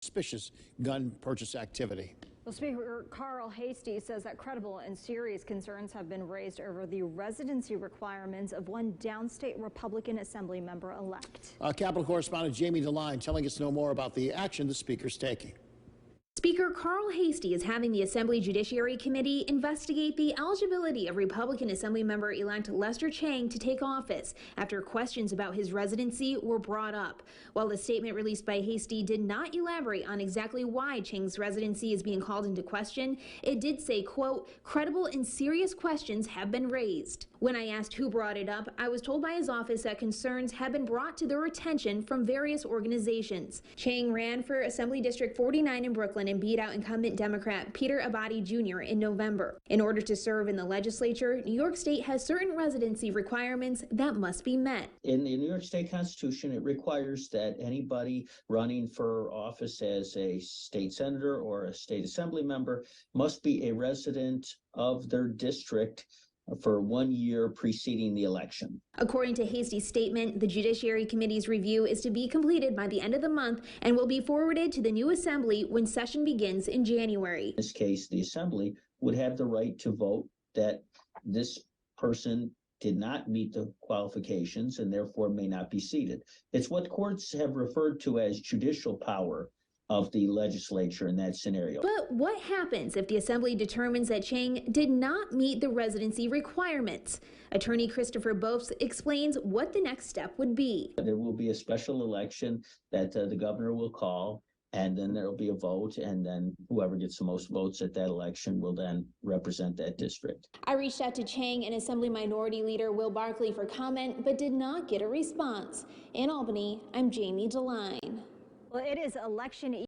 suspicious gun purchase activity. Well, Speaker Carl Hastie says that credible and serious concerns have been raised over the residency requirements of one downstate Republican Assembly member-elect. Capitol correspondent Jamie DeLine telling us no more about the action the Speaker's taking. Speaker Carl Hastie is having the Assembly Judiciary Committee investigate the eligibility of Republican Assemblymember-elect Lester Chang to take office after questions about his residency were brought up. While the statement released by Hastie did not elaborate on exactly why Chang's residency is being called into question, it did say, quote, credible and serious questions have been raised. When I asked who brought it up, I was told by his office that concerns have been brought to their attention from various organizations. Chang ran for Assembly District 49 in Brooklyn and beat out incumbent Democrat Peter Abadi Jr. in November. In order to serve in the legislature, New York State has certain residency requirements that must be met. In the New York State Constitution, it requires that anybody running for office as a state senator or a state assembly member must be a resident of their district for 1 year preceding the election. According to Hastie's statement, the Judiciary Committee's review is to be completed by the end of the month and will be forwarded to the new Assembly when session begins in January. In this case, the Assembly would have the right to vote that this person did not meet the qualifications and therefore may not be seated. It's what courts have referred to as judicial power of the legislature in that scenario. But what happens if the Assembly determines that Chang did not meet the residency requirements? Attorney Christopher Bopes explains what the next step would be. There will be a special election that the governor will call, and then there will be a vote, and then whoever gets the most votes at that election will then represent that district. I reached out to Chang and Assembly Minority Leader Will Barkley for comment, but did not get a response. In Albany, I'm Jamie DeLine. Well, it is election